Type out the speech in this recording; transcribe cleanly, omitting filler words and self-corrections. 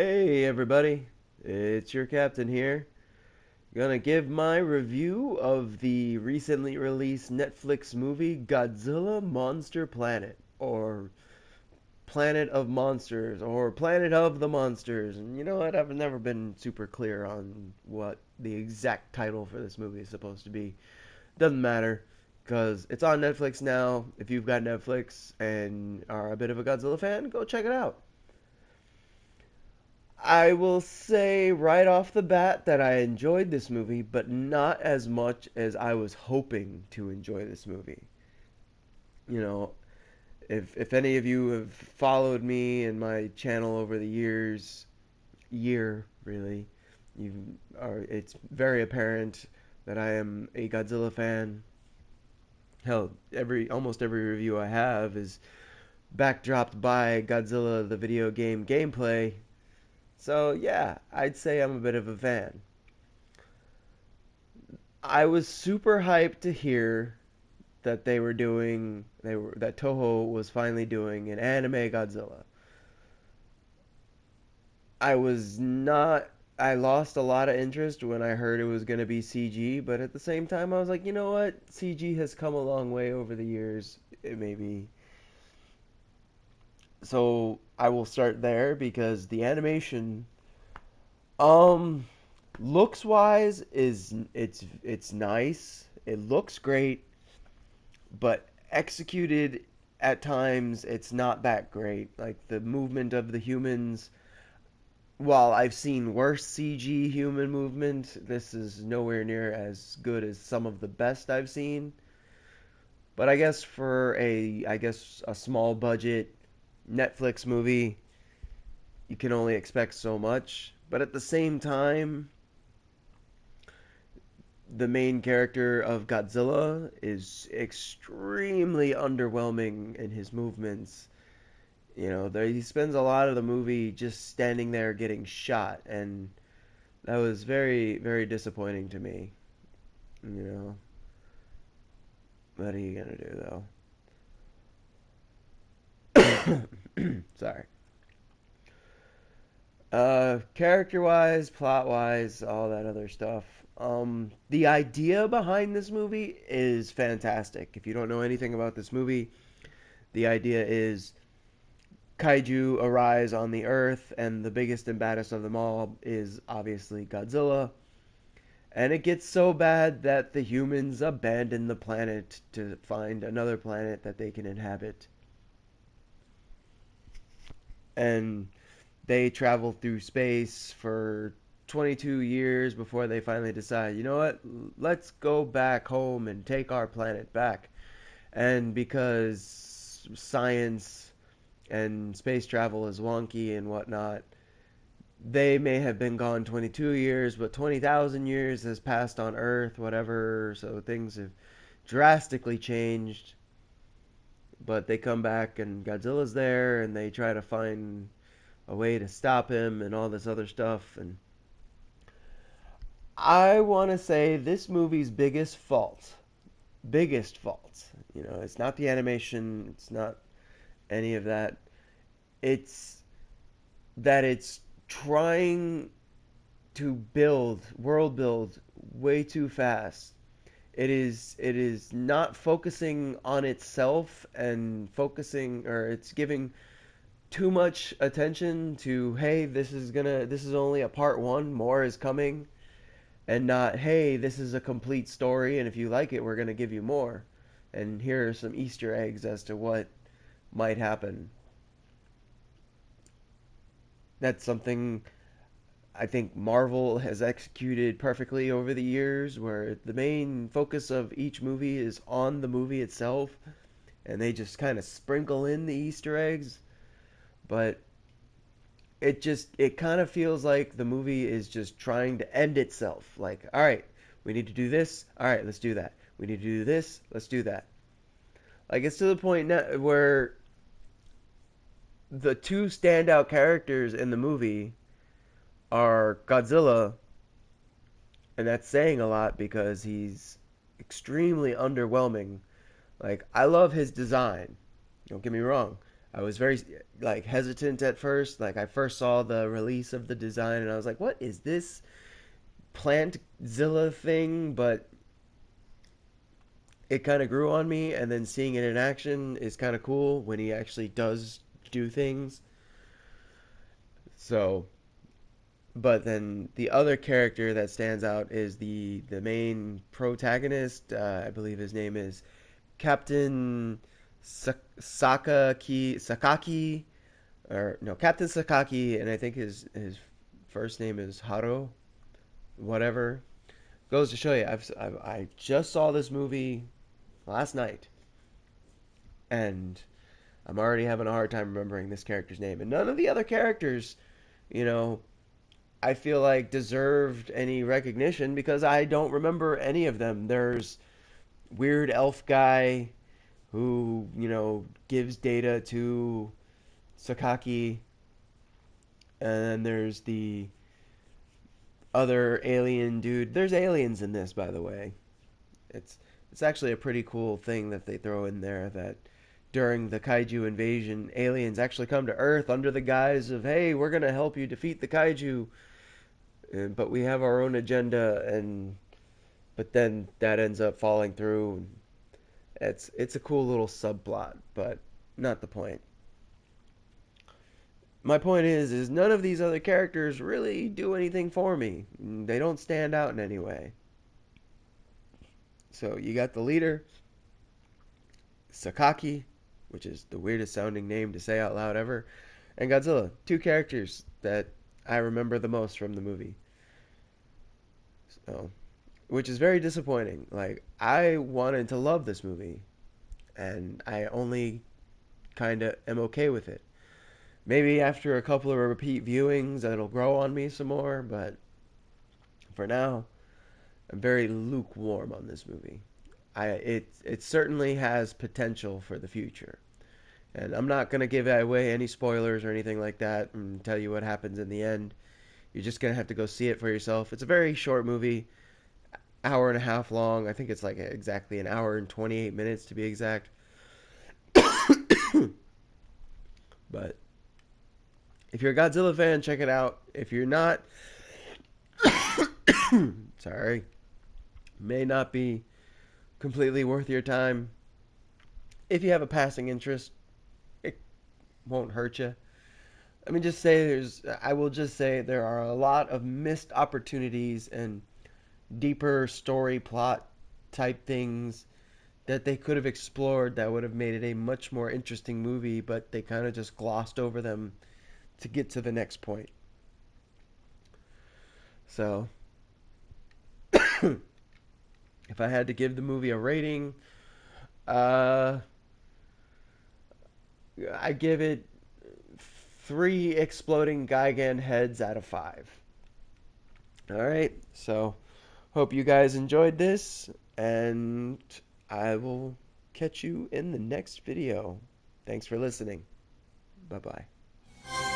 Hey everybody, it's your captain here. Gonna give my review of the recently released Netflix movie Godzilla Monster Planet, or Planet of Monsters, or Planet of the Monsters. And you know what? I've never been super clear on what the exact title for this movie is supposed to be. Doesn't matter, because it's on Netflix now. If you've got Netflix and are a bit of a Godzilla fan, go check it out. I will say right off the bat that I enjoyed this movie, but not as much as I was hoping to enjoy this movie. You know, if any of you have followed me and my channel over the year really, you are it's very apparent that I am a Godzilla fan. Hell, every almost every review I have is backdropped by Godzilla the video game gameplay. So yeah, I'd say I'm a bit of a fan. I was super hyped to hear that that Toho was finally doing an anime Godzilla. I was not I lost a lot of interest when I heard it was going to be CG, but at the same time I was like, you know what? CG has come a long way over the years. It may be. So I will start there because the animation um looks wise is it's nice. It looks great, but executed at times it's not that great. Like the movement of the humans, while I've seen worse CG human movement, this is nowhere near as good as some of the best I've seen. But I guess for a small budget Netflix movie, you can only expect so much. But at the same time, the main character of Godzilla is extremely underwhelming in his movements. He spends a lot of the movie just standing there getting shot, and that was very, very disappointing to me. You know, what are you gonna do though? Sorry. Character wise, plot wise, all that other stuff. The idea behind this movie is fantastic. If you don't know anything about this movie, the idea is kaiju arise on the earth, and the biggest and baddest of them all is obviously Godzilla. And it gets so bad that the humans abandon the planet to find another planet that they can inhabit. And they travel through space for 22 years before they finally decide, you know what, let's go back home and take our planet back. And because science and space travel is wonky and whatnot, they may have been gone 22 years, but 20,000 years has passed on Earth, whatever, so things have drastically changed. But they come back and Godzilla's there and they try to find a way to stop him and all this other stuff. And I want to say this movie's biggest fault, it's not the animation, it's not any of that. It's that it's trying to world build way too fast. It is not focusing on itself and focusing, or it's giving too much attention to, hey, this is only a part 1, more is coming, and not, hey, this is a complete story, and if you like it, we're going to give you more, and here are some Easter eggs as to what might happen. That's something I think Marvel has executed perfectly over the years, where the main focus of each movie is on the movie itself, and they just kind of sprinkle in the Easter eggs. But it kind of feels like the movie is just trying to end itself. Like, all right, we need to do this. All right, let's do that. We need to do this. Let's do that. Like, it's to the point now where the two standout characters in the movie are Godzilla, and that's saying a lot because he's extremely underwhelming. Like, I love his design. Don't get me wrong. I was very like hesitant at first. Like I first saw the release of the design and I was like, "What is this Plantzilla thing?" But it kind of grew on me, and then seeing it in action is kind of cool when he actually does do things. So, but then the other character that stands out is the main protagonist. I believe his name is Captain Sakaki, or no, Captain Sakaki, and I think his first name is Haro. Whatever. Goes to show you, I just saw this movie last night, and I'm already having a hard time remembering this character's name. And none of the other characters, you know, I feel like deserved any recognition because I don't remember any of them. There's weird elf guy who, gives data to Sakaki, and then there's the other alien dude. There's aliens in this, by the way. It's it's actually a pretty cool thing that they throw in there that during the kaiju invasion, aliens actually come to Earth under the guise of, "Hey, we're gonna help you defeat the kaiju, but we have our own agenda," and but then that ends up falling through. It's a cool little subplot, but not the point. My point is none of these other characters really do anything for me. They don't stand out in any way. So you got the leader, Sakaki, which is the weirdest sounding name to say out loud ever, and Godzilla, two characters that I remember the most from the movie. So, which is very disappointing. Like I wanted to love this movie, and I only kind of am okay with it. Maybe after a couple of repeat viewings, it'll grow on me some more, but for now, I'm very lukewarm on this movie. It certainly has potential for the future. And I'm not going to give away any spoilers or anything like that and tell you what happens in the end. You're just going to have to go see it for yourself. It's a very short movie, hour and a half long. I think it's like exactly an hour and 28 minutes to be exact. But if you're a Godzilla fan, check it out. If you're not, sorry, may not be completely worth your time. If you have a passing interest, it won't hurt you. I mean, I will just say there are a lot of missed opportunities and deeper story plot type things that they could have explored that would have made it a much more interesting movie, but they kind of just glossed over them to get to the next point. So, if I had to give the movie a rating, uh, I give it three exploding Gigan heads out of five. All right, so hope you guys enjoyed this, and I will catch you in the next video. Thanks for listening. Bye bye.